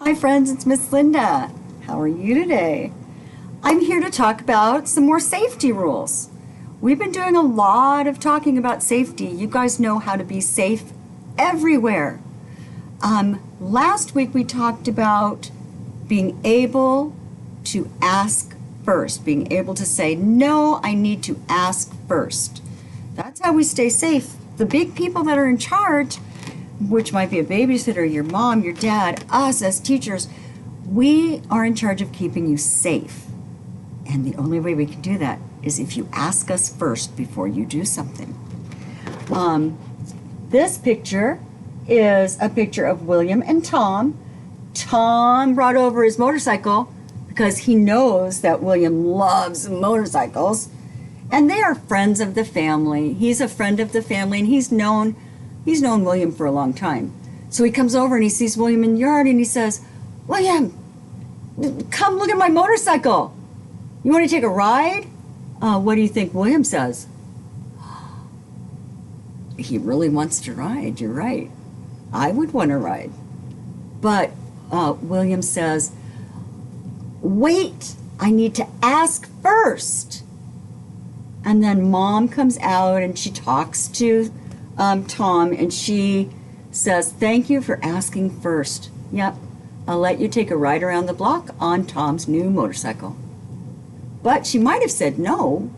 Hi friends, it's Miss Linda. How are you today? I'm here to talk about some more safety rules. We've been doing a lot of talking about safety. You guys know how to be safe everywhere. Last week we talked about being able to ask first, being able to say, no, I need to ask first. That's how we stay safe. The big people that are in charge, which might be a babysitter, your mom, your dad, us as teachers, we are in charge of keeping you safe. And the only way we can do that is if you ask us first before you do something. This picture is a picture of William and Tom. Tom brought over his motorcycle because he knows that William loves motorcycles. And they are friends of the family. He's a friend of the family, and he's known William for a long time. So he comes over and he sees William in the yard and he says, William, come look at my motorcycle. You want to take a ride? What do you think William says? He really wants to ride. You're right. I would want to ride. But William says, wait, I need to ask first. And then Mom comes out and she talks to Tom, and she says, thank you for asking first. Yep, I'll let you take a ride around the block on Tom's new motorcycle. But she might have said no,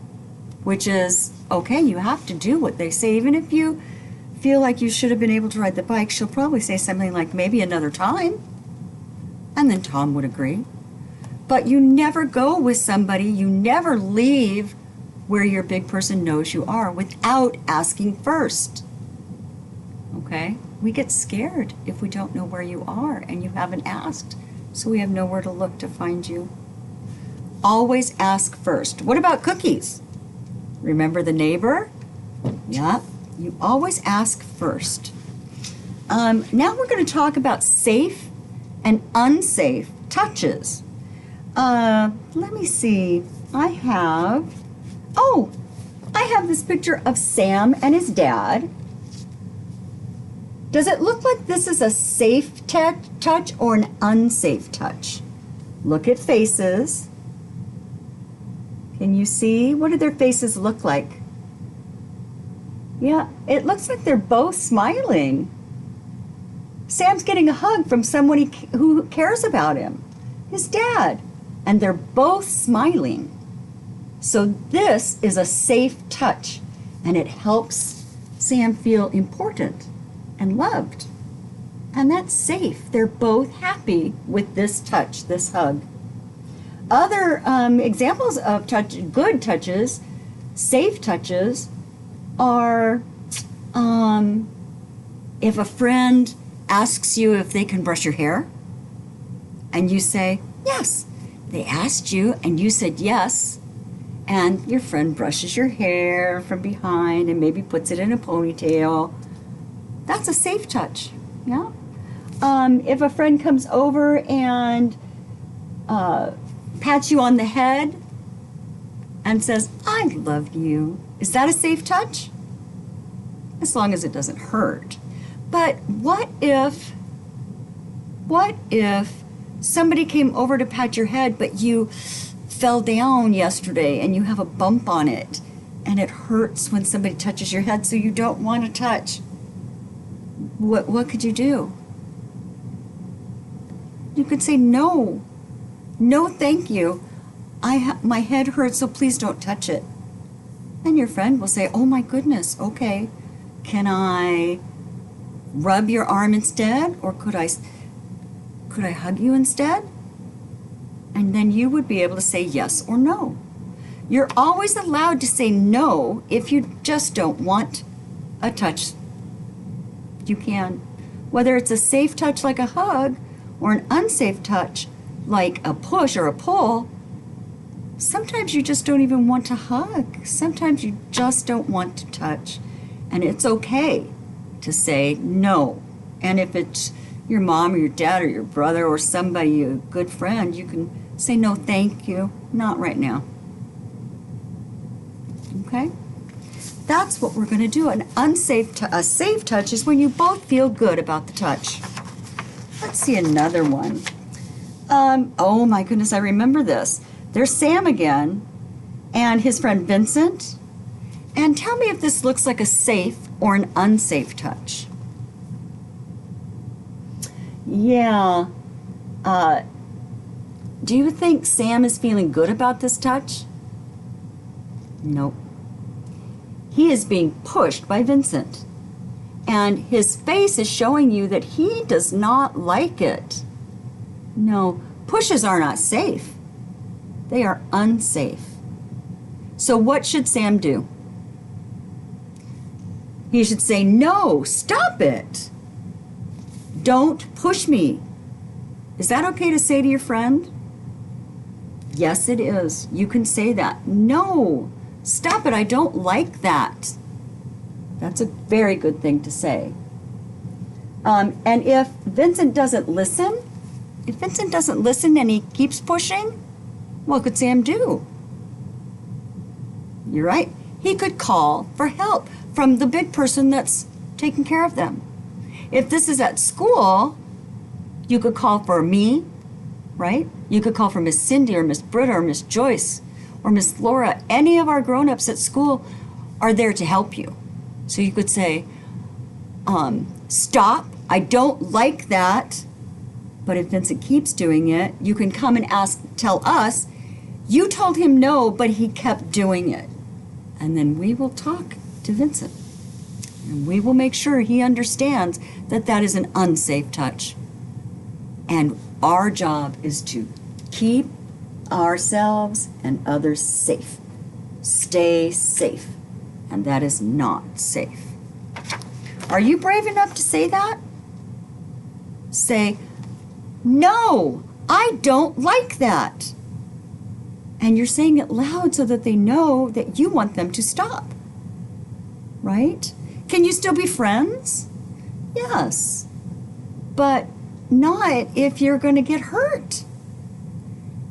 which is, okay, you have to do what they say. Even if you feel like you should have been able to ride the bike, she'll probably say something like, maybe another time. And then Tom would agree. But you never go with somebody, you never leave where your big person knows you are without asking first. Okay? We get scared if we don't know where you are and you haven't asked, so we have nowhere to look to find you. Always ask first. What about cookies? Remember the neighbor? Yeah, you always ask first. Now we're going to talk about safe and unsafe touches. Let me see. I have this picture of Sam and his dad. Does it look like this is a safe touch or an unsafe touch? Look at faces. Can you see? What do their faces look like? Yeah, it looks like they're both smiling. Sam's getting a hug from someone who cares about him, his dad, and they're both smiling. So this is a safe touch, and it helps Sam feel important and loved. And that's safe. They're both happy with this touch, this hug. Other examples of good touches, safe touches, are if a friend asks you if they can brush your hair, and you say, yes. They asked you, and you said yes. And your friend brushes your hair from behind and maybe puts it in a ponytail. That's a safe touch, yeah? If a friend comes over and pats you on the head and says, I love you, is that a safe touch? As long as it doesn't hurt. But what if somebody came over to pat your head, but you fell down yesterday and you have a bump on it and it hurts when somebody touches your head, so you don't want to touch? What could you do? You could say no, thank you, my head hurts, so please don't touch it. And your friend will say, oh my goodness, okay, can I rub your arm instead, or could I hug you instead? And then you would be able to say yes or no. You're always allowed to say no if you just don't want a touch. You can. Whether it's a safe touch like a hug or an unsafe touch like a push or a pull, sometimes you just don't even want to hug. Sometimes you just don't want to touch. And it's okay to say no. And if it's your mom or your dad or your brother or somebody, a good friend, you can say no, thank you, not right now. Okay? That's what we're going to do. A safe touch is when you both feel good about the touch. Let's see another one. Oh my goodness, I remember this. There's Sam again and his friend Vincent. And tell me if this looks like a safe or an unsafe touch. Yeah. Do you think Sam is feeling good about this touch? Nope. He is being pushed by Vincent. And his face is showing you that he does not like it. No, pushes are not safe. They are unsafe. So what should Sam do? He should say, no, stop it. Don't push me. Is that okay to say to your friend? Yes, it is. You can say that. No, stop it. I don't like that. That's a very good thing to say. And if Vincent doesn't listen, and he keeps pushing, what could Sam do? You're right. He could call for help from the big person that's taking care of them. If this is at school, you could call for me, right? You could call for Miss Cindy or Miss Britta or Miss Joyce or Miss Laura. Any of our grown-ups at school are there to help you. So you could say, stop, I don't like that. But if Vincent keeps doing it, you can come and tell us, you told him no, but he kept doing it. And then we will talk to Vincent. And we will make sure he understands that that is an unsafe touch. And our job is to keep ourselves and others safe. Stay safe. And that is not safe. Are you brave enough to say that? Say, no, I don't like that. And you're saying it loud so that they know that you want them to stop. Right? Can you still be friends? Yes. But not if you're going to get hurt.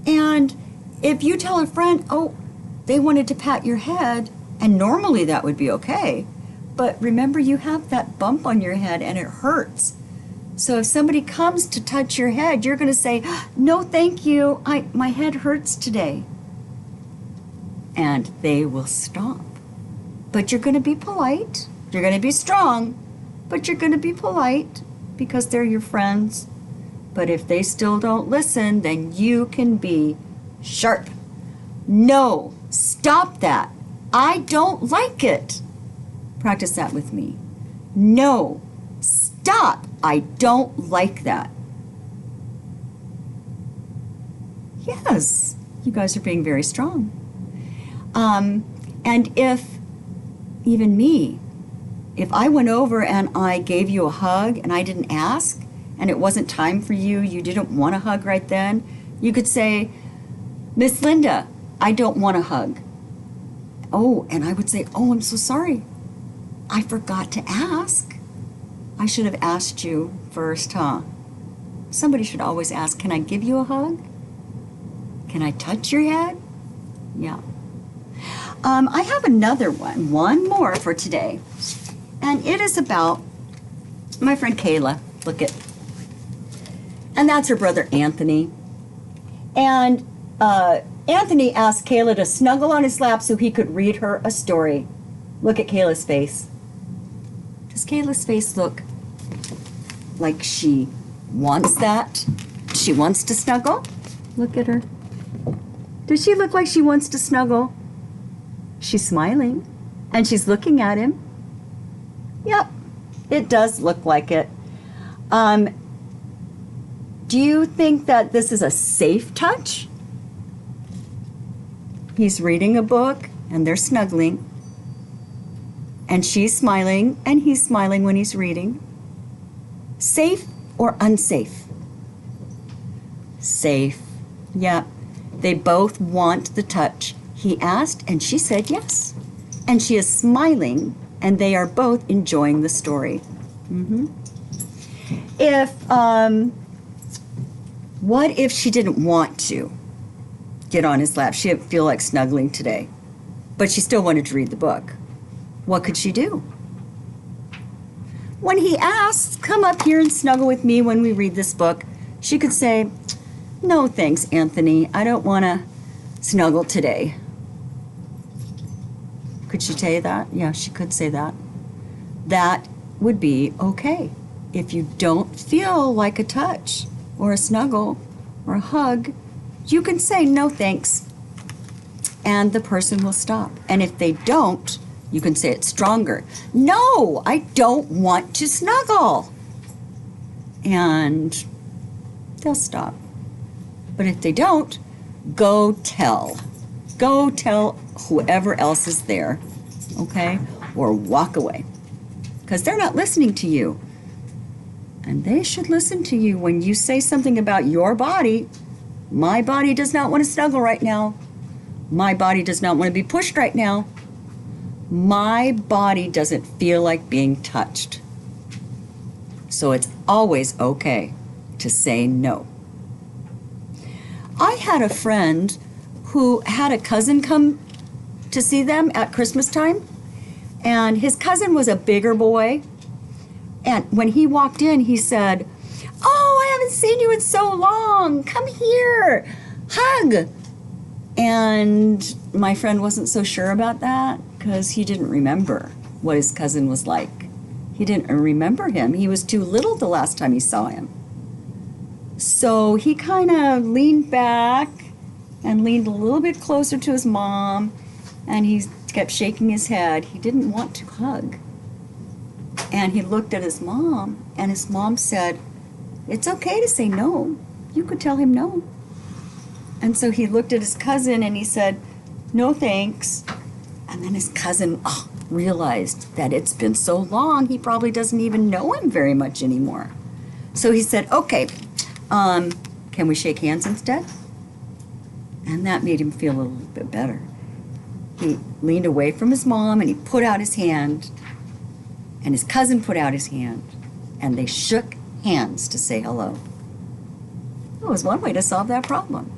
And if you tell a friend, oh, they wanted to pat your head, and normally that would be okay. But remember, you have that bump on your head and it hurts. So if somebody comes to touch your head, you're going to say, no, thank you. My head hurts today. And they will stop. But you're going to be polite. You're going to be strong, but you're going to be polite because they're your friends. But if they still don't listen, then you can be sharp. No, stop that. I don't like it. Practice that with me. No, stop. I don't like that. Yes, you guys are being very strong. And if even me, if I went over and I gave you a hug and I didn't ask and it wasn't time for you, you didn't want a hug right then, you could say, Miss Linda, I don't want a hug. Oh, and I would say, oh, I'm so sorry. I forgot to ask. I should have asked you first, huh? Somebody should always ask, can I give you a hug? Can I touch your head? Yeah. I have another one more for today. And it is about my friend Kayla. Look it. And that's her brother Anthony. And Anthony asked Kayla to snuggle on his lap so he could read her a story. Look at Kayla's face. Does Kayla's face look like she wants that? She wants to snuggle? Look at her. Does she look like she wants to snuggle? She's smiling and she's looking at him. Yep, it does look like it. Do you think that this is a safe touch? He's reading a book and they're snuggling. And she's smiling and he's smiling when he's reading. Safe or unsafe? Safe. Yeah, they both want the touch. He asked and she said yes. And she is smiling and they are both enjoying the story. What if she didn't want to get on his lap? She didn't feel like snuggling today, but she still wanted to read the book. What could she do? When he asks, come up here and snuggle with me when we read this book, she could say, No thanks, Anthony. I don't want to snuggle today. Could she say that? Yeah, she could say that. That would be okay. If you don't feel like a touch or a snuggle or a hug, you can say no thanks, and the person will stop. And if they don't, you can say it stronger. No, I don't want to snuggle. And they'll stop. But if they don't, go tell. Go tell whoever else is there, okay? Or walk away. Because they're not listening to you. And they should listen to you when you say something about your body. My body does not want to snuggle right now. My body does not want to be pushed right now. My body doesn't feel like being touched. So it's always okay to say no. I had a friend who had a cousin come to see them at Christmas time, and his cousin was a bigger boy. And when he walked in, he said, "Oh, I haven't seen you in so long. Come here, hug." And my friend wasn't so sure about that because he didn't remember what his cousin was like. He didn't remember him. He was too little the last time he saw him. So he kind of leaned back and leaned a little bit closer to his mom, and he kept shaking his head. He didn't want to hug. And he looked at his mom, and his mom said, "It's okay to say no. You could tell him no." And so he looked at his cousin and he said, "No thanks." And then his cousin realized that it's been so long, he probably doesn't even know him very much anymore. So he said, "Okay, can we shake hands instead?" And that made him feel a little bit better. He leaned away from his mom and he put out his hand, and his cousin put out his hand, and they shook hands to say hello. That was one way to solve that problem.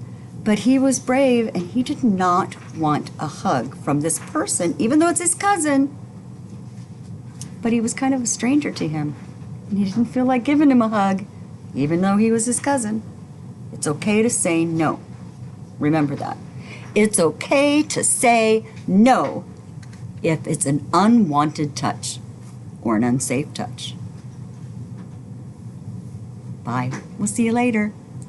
But he was brave, and he did not want a hug from this person, even though it's his cousin. But he was kind of a stranger to him, and he didn't feel like giving him a hug, even though he was his cousin. It's okay to say no. Remember that. It's okay to say no if it's an unwanted touch or an unsafe touch. Bye. We'll see you later.